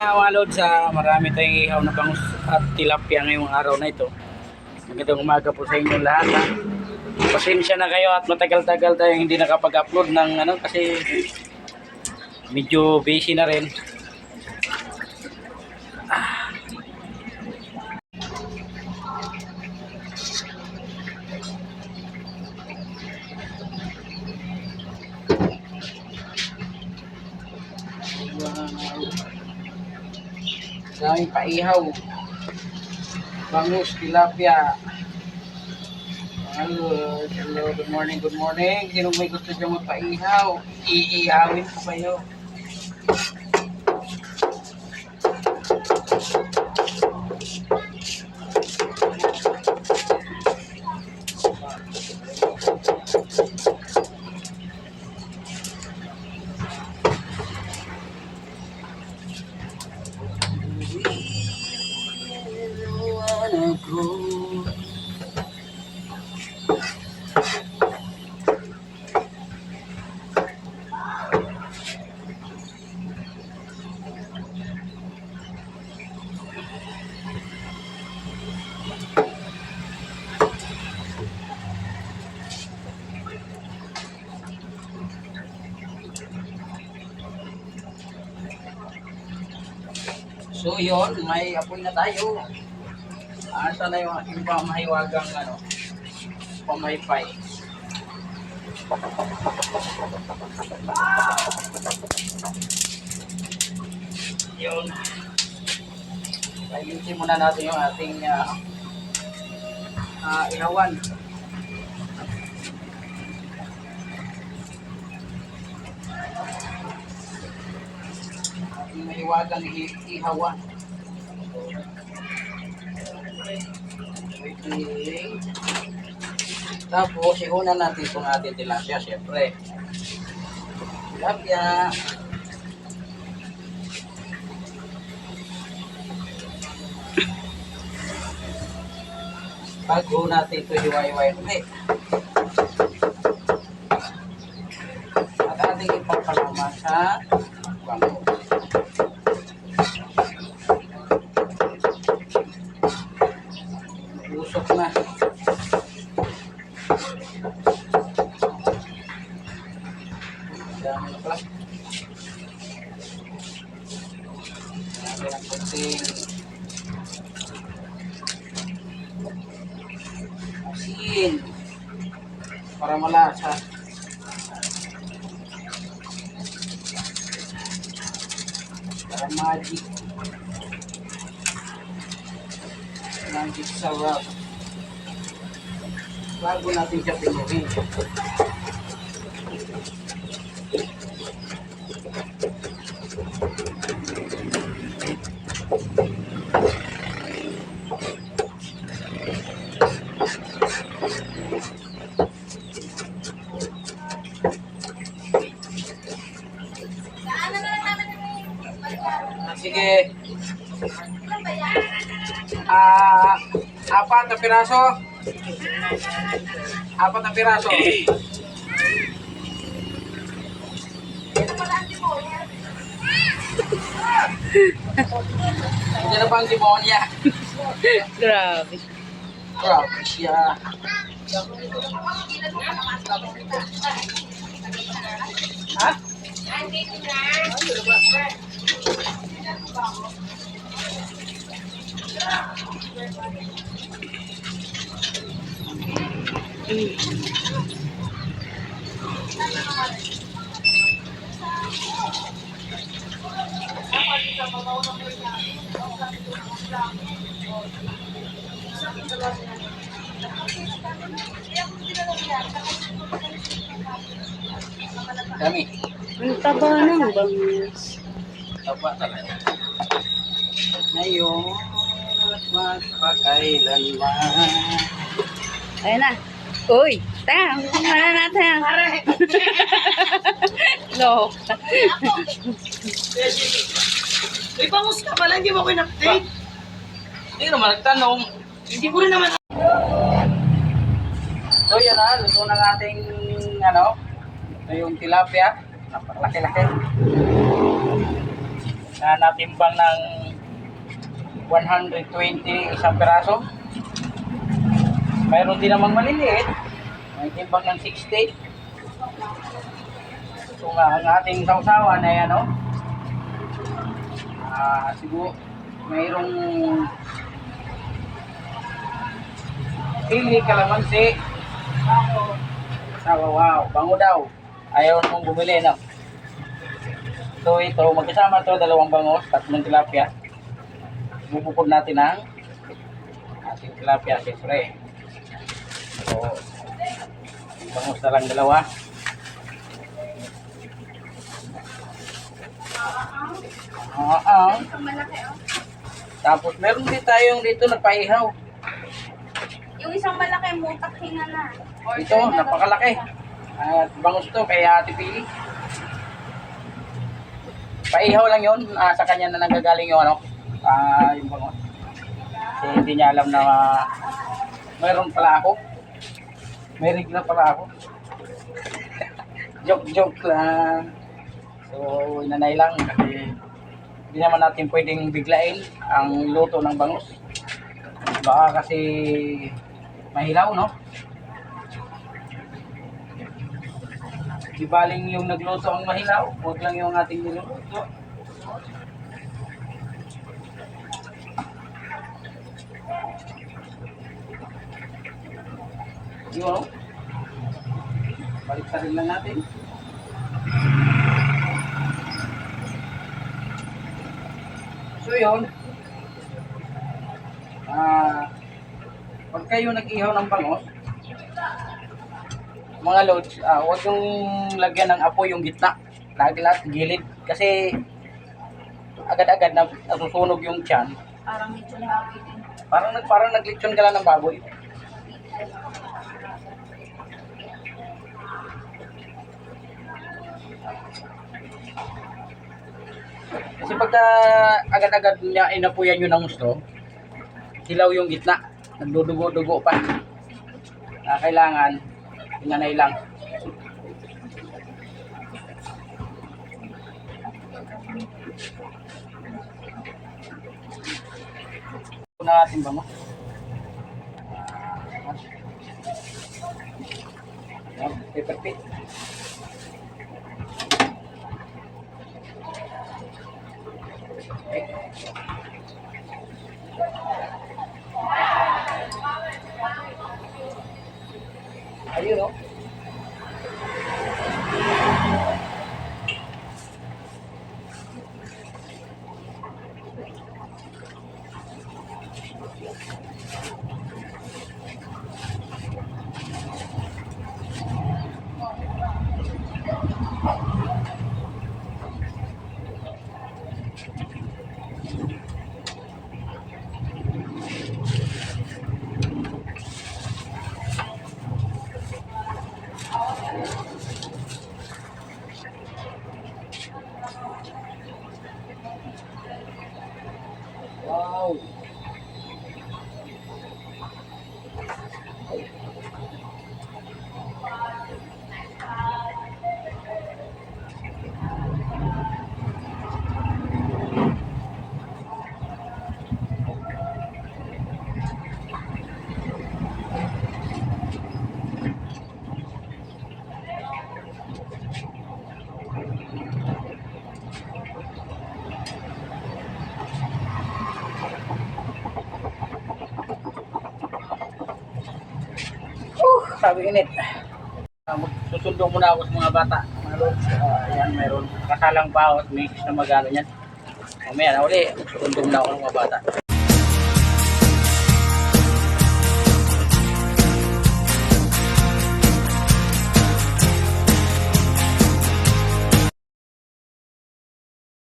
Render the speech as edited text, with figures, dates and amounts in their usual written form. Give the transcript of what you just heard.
Mga lods, marami tayong ihaw na bangus at tilapia ngayong araw na ito. Magandang umaga po sa inyo lahat. Pasensya na kayo at matagal-tagal tayong hindi nakapag-upload ng kasi medyo busy na rin. Daming paihaw, bangus, tilapia. Hello, good morning, good morning. Sino may gusto dyan magpaihaw? Iihawin ko kayo. So yun, may apoy na tayo. Asa na yung aking pamahiwagang pamaypay. Yun. Ayusin muna natin yung ating ihawan. Mahiwagang ihawan. Okay. Tapos, ihunan natin itong ating tilapia, syempre. Tilapia. Bago natin ito hiwa-hiwain ulit. At ating ipapalama sa bangus. Usok na. Dami na pala. Dami ng kunting asin para malasa. Para magic sarap. Bago natin siya pinuhin. Sige. Apat na piraso. Apat na piraso. Hindi na pang demonya. Grabe. Grabe siya. Ha? Dami. Ang taba ng bangus. Taba talaga. Ngayon, magpakailanman. Ayun na. Uy, tanga, kumana natin. No. May bangus ka pala, hindi mo ako in-update. Hindi naman nagtanong. Hindi ko rin naman. So yan na, luto ng ating yung tilapia. Napakalaki-laki. na natimbang ng 120 isang peraso. Mayroon din namang maliliit, may timbang ng 60. So nga, ang ating sausawan ay ano, siguro mayroong pili, kalamansi. Wow, bango daw. Ayaw mong bumili, no? So ito, magkasama ito, dalawang bangos, tatlong tilapia. Bubukod natin ang ating tilapia, siyempre. So, bangos na lang dalawa. Tapos meron din tayong dito nagpaihaw. Yung isang malaki, mutak hinga na. Ito, napakalaki. At bangus to, kaya Ate Pili. Paihaw lang yun, sa kanya na nanggagaling yung ano, yung bangus. Kasi hindi niya alam na mayroon pala ako. May regla pala ako. Joke lang. So, inanay lang kasi hindi naman natin pwedeng biglain ang luto ng bangus. Baka kasi mahilaw, no? Di baling yung nagluto ang mahilaw, huwag lang yung ating niluluto. Yun, no? Balik sa rin lang natin. So yun, pag kayo nag-ihaw ng bangos, mga loads, huwag yung lagyan ng apoy yung gitna, lahat gilid, kasi agad-agad na nasusunog yung tiyan. Parang medyo nakikitin. Parang naglitsyon ka lang ng baboy. Kasi pagka agad-agad niya inapuyan nyo ng gusto, hilaw yung gitna, nagdudugo-dugo pa. Kailangan, inanay lang. Una natin ba mo? Paper pit. Ayun, no? Wow. Sabi init. Susundo muna ako sa mga bata. Mga lods. Ayan, mayroon kasalang bawat mix na magano yan. Mamaya na uli, susundo muna ako ng mga bata.